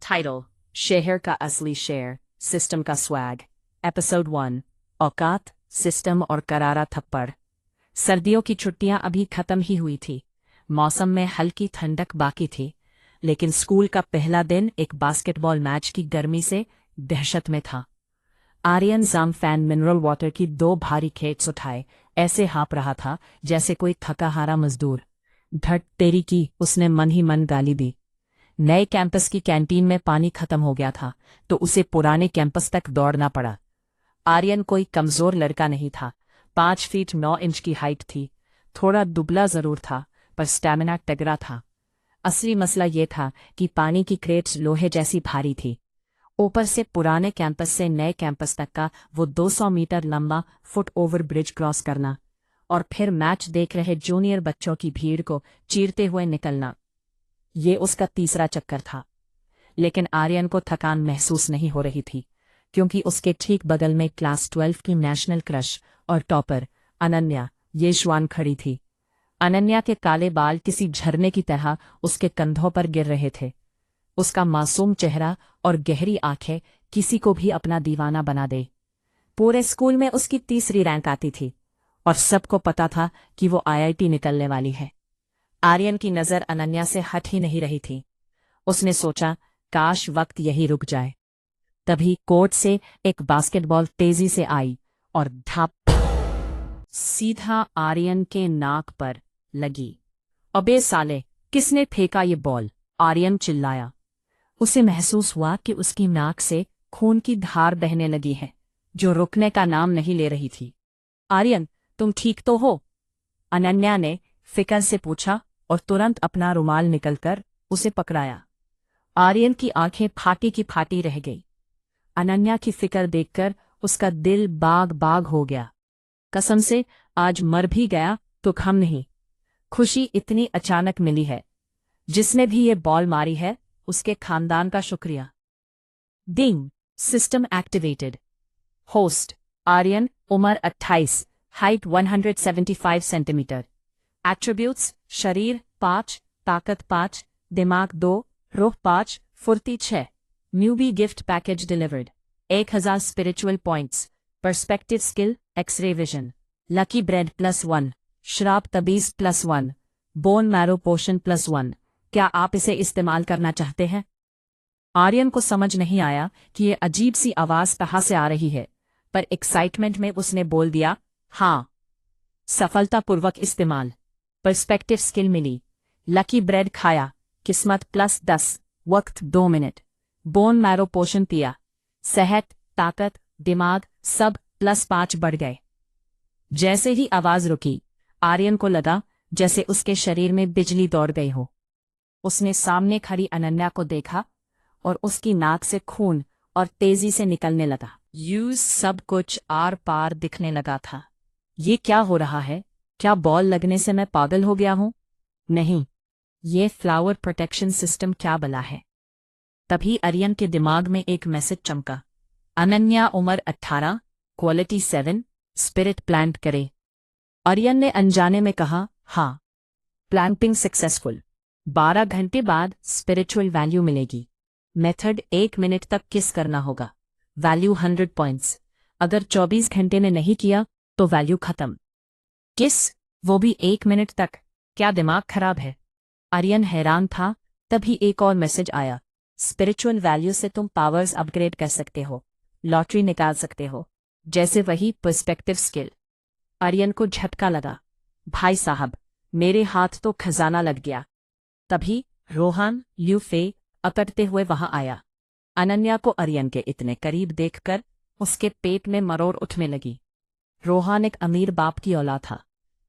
Title शहर का असली शेर, सिस्टम का स्वैग। एपिसोड 1, औकात, सिस्टम और करारा थप्पड़। सर्दियों की छुट्टियां अभी खत्म ही हुई थी। मौसम में हल्की ठंडक बाकी थी, लेकिन स्कूल का पहला दिन एक बास्केटबॉल मैच की गर्मी से दहशत में था। आर्यन जाम फैन मिनरल वाटर की 2 भारी खेट्स उठाए ऐसे हाँप रहा था जैसे कोई थका हारा मजदूर। धट तेरी की, उसने मन ही मन गाली दी। नए कैंपस की कैंटीन में पानी खत्म हो गया था तो उसे पुराने कैंपस तक दौड़ना पड़ा। आर्यन कोई कमजोर लड़का नहीं था। 5 फीट 9 इंच की हाइट थी। थोड़ा दुबला जरूर था, पर स्टैमिना तगड़ा था। असली मसला ये था कि पानी की क्रेट्स लोहे जैसी भारी थी। ऊपर से पुराने कैंपस से नए कैंपस तक का वो 200 मीटर लंबा फुट ओवर ब्रिज क्रॉस करना, और फिर मैच देख रहे जूनियर बच्चों की भीड़ को चीरते हुए निकलना। ये उसका तीसरा चक्कर था। लेकिन आर्यन को थकान महसूस नहीं हो रही थी, क्योंकि उसके ठीक बगल में क्लास 12 की नेशनल क्रश और टॉपर अनन्या येशवान खड़ी थी। अनन्या के काले बाल किसी झरने की तरह उसके कंधों पर गिर रहे थे। उसका मासूम चेहरा और गहरी आंखें किसी को भी अपना दीवाना बना दे। पूरे स्कूल में उसकी तीसरी रैंक आती थी, और सबको पता था कि वो आईआईटी निकलने वाली है। आर्यन की नजर अनन्या से हट ही नहीं रही थी। उसने सोचा, काश वक्त यही रुक जाए। तभी कोर्ट से एक बास्केटबॉल तेजी से आई और धप सीधा आर्यन के नाक पर लगी। अबे साले, किसने फेंका ये बॉल? आर्यन चिल्लाया। उसे महसूस हुआ कि उसकी नाक से खून की धार बहने लगी है, जो रुकने का नाम नहीं ले रही थी। आर्यन, तुम ठीक तो हो? अनन्या ने फिक्र से पूछा और तुरंत अपना रुमाल निकलकर उसे पकड़ाया। आर्यन की आंखें फाटी की फाटी रह गई। अनन्या की फिक्र देखकर उसका दिल बाग बाग हो गया। कसम से, आज मर भी गया तो गम नहीं। खुशी इतनी अचानक मिली है। जिसने भी ये बॉल मारी है, उसके खानदान का शुक्रिया। डिंग, सिस्टम एक्टिवेटेड। होस्ट आर्यन, उम्र 28, हाइट 175 सेंटीमीटर। एट्रीब्यूट्स शरीर 5, ताकत 5, दिमाग 2, रूह 5, फुर्ती 6। Newbie gift package delivered. 1000 spiritual points. Perspective skill x ray vision. Lucky bread +1। श्राप तबीज +1। बोन मैरो पोशन +1। क्या आप इसे इस्तेमाल करना चाहते हैं? आर्यन को समझ नहीं आया कि ये अजीब सी आवाज कहाँ से आ रही है, पर एक्साइटमेंट में उसने बोल दिया, हाँ। सफलतापूर्वक इस्तेमाल। पर्सपेक्टिव स्किल मिली। लकी ब्रेड खाया, किस्मत +10, वक्त 2 मिनट। बोन मैरो पोषण पिया, सेहत, ताकत, दिमाग सब +5 बढ़ गए। जैसे ही आवाज रुकी, आर्यन को लगा जैसे उसके शरीर में बिजली दौड़ गई हो। उसने सामने खड़ी अनन्या को देखा, और उसकी नाक से खून और तेजी से निकलने लगा। यूज सब कुछ आर पार दिखने लगा था। ये क्या हो रहा है? क्या बॉल लगने से मैं पागल हो गया हूं? नहीं, ये फ्लावर प्रोटेक्शन सिस्टम क्या बला है? तभी आर्यन के दिमाग में एक मैसेज चमका। अनन्या, उम्र 18, क्वालिटी 7, स्पिरिट प्लांट करे। आर्यन ने अनजाने में कहा, हाँ। Planting successful. 12 घंटे बाद स्पिरिचुअल वैल्यू मिलेगी। मेथड 1 मिनट तक किस करना होगा। Value 100 points. अगर 24 घंटे में नहीं किया तो वैल्यू खत्म। किस? वो भी 1 मिनट तक? क्या दिमाग खराब है? आर्यन हैरान था। तभी एक और मैसेज आया। स्पिरिचुअल वैल्यू से तुम पावर्स अपग्रेड कर सकते हो, लॉटरी निकाल सकते हो, जैसे वही पर्सपेक्टिव स्किल। आर्यन को झटका लगा। भाई साहब, मेरे हाथ तो खजाना लग गया। तभी रोहन ल्यूफे अकड़ते हुए वहां आया। अनन्या को आर्यन के इतने करीब देखकर उसके पेट में मरोड़ उठने लगी। रोहन एक अमीर बाप की औलाद था।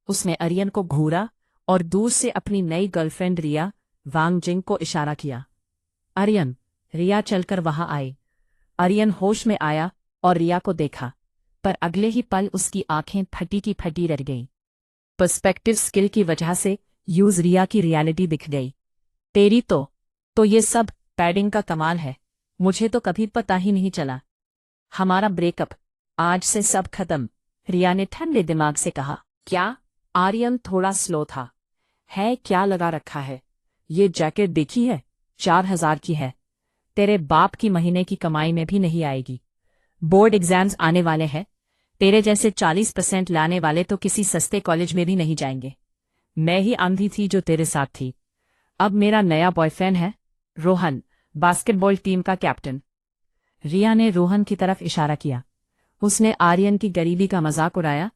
उसने आर्यन को घूरा और दूर से अपनी नई गर्लफ्रेंड रिया वांगजिंग को इशारा किया। आर्यन, रिया चलकर वहां आई। आर्यन होश में आया और रिया को देखा, पर अगले ही पल उसकी आंखें फटी की फटी रह गईं। पर्सपेक्टिव स्किल की वजह से यूज रिया की रियलिटी दिख गई। तेरी तो ये सब पैडिंग का कमाल है। मुझे तो कभी पता ही नहीं चला। हमारा ब्रेकअप, आज से सब खत्म, रिया ने ठंडे दिमाग से कहा। क्या? आर्यन थोड़ा स्लो था। है क्या लगा रखा है? ये जैकेट देखी है? 4000 की है। तेरे बाप की महीने की कमाई में भी नहीं आएगी। बोर्ड एग्जाम्स आने वाले हैं, तेरे जैसे 40% लाने वाले तो किसी सस्ते कॉलेज में भी नहीं जाएंगे। मैं ही आंधी थी जो तेरे साथ थी। अब मेरा नया बॉयफ्रेंड है रोहन, बास्केटबॉल टीम का कैप्टन। रिया ने रोहन की तरफ इशारा किया। उसने आर्यन की गरीबी का मजाक उड़ाया,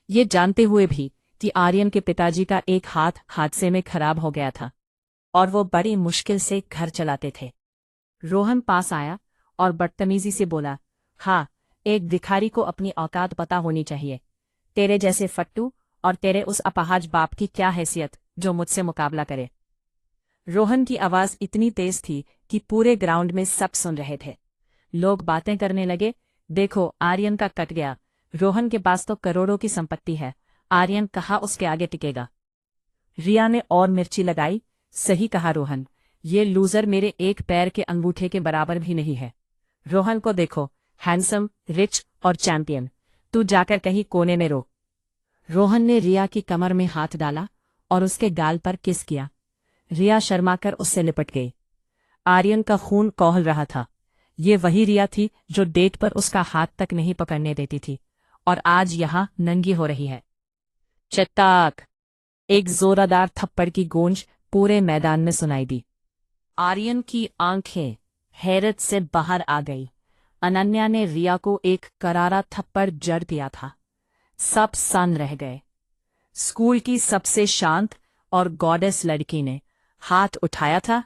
ये जानते हुए भी कि आर्यन के पिताजी का एक हाथ हादसे में खराब हो गया था और वो बड़ी मुश्किल से घर चलाते थे। रोहन पास आया और बदतमीजी से बोला, हाँ, एक भिखारी को अपनी औकात पता होनी चाहिए। तेरे जैसे फट्टू और तेरे उस अपाहज बाप की क्या हैसियत जो मुझसे मुकाबला करे। रोहन की आवाज इतनी तेज थी कि पूरे ग्राउंड में सब सुन रहे थे। लोग बातें करने लगे, देखो आर्यन का कट गया, रोहन के पास तो करोड़ों की संपत्ति है, आर्यन कहाँ उसके आगे टिकेगा। रिया ने और मिर्ची लगाई, सही कहा रोहन, ये लूजर मेरे एक पैर के अंगूठे के बराबर भी नहीं है। रोहन को देखो, हैंडसम, रिच और चैंपियन, तू जाकर कहीं कोने में रो। रोहन ने रिया की कमर में हाथ डाला और उसके गाल पर किस किया। रिया शर्माकर उससे लिपट गई। आर्यन का खून कौहल रहा था। ये वही रिया थी जो डेट पर उसका हाथ तक नहीं पकड़ने देती थी और आज यहां नंगी हो रही है। चट्टाक! एक जोरदार थप्पड़ की गूंज पूरे मैदान में सुनाई दी। आर्यन की आंखें हैरत से बाहर आ गई। अनन्या ने रिया को एक करारा थप्पड़ जड़ दिया था। सब सन रह गए। स्कूल की सबसे शांत और गॉडेस लड़की ने हाथ उठाया था।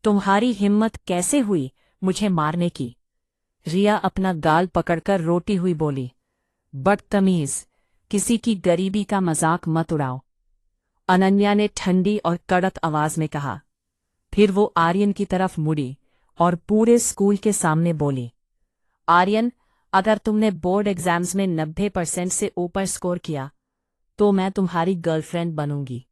तुम्हारी हिम्मत कैसे हुई मुझे मारने की? रिया अपना गाल पकड़कर रोती हुई बोली, बदतमीज, किसी की गरीबी का मजाक मत उड़ाओ। अनन्या ने ठंडी और कड़क आवाज में कहा। फिर वो आर्यन की तरफ मुड़ी और पूरे स्कूल के सामने बोली, आर्यन, अगर तुमने बोर्ड एग्जाम्स में 90% से ऊपर स्कोर किया तो मैं तुम्हारी गर्लफ्रेंड बनूंगी।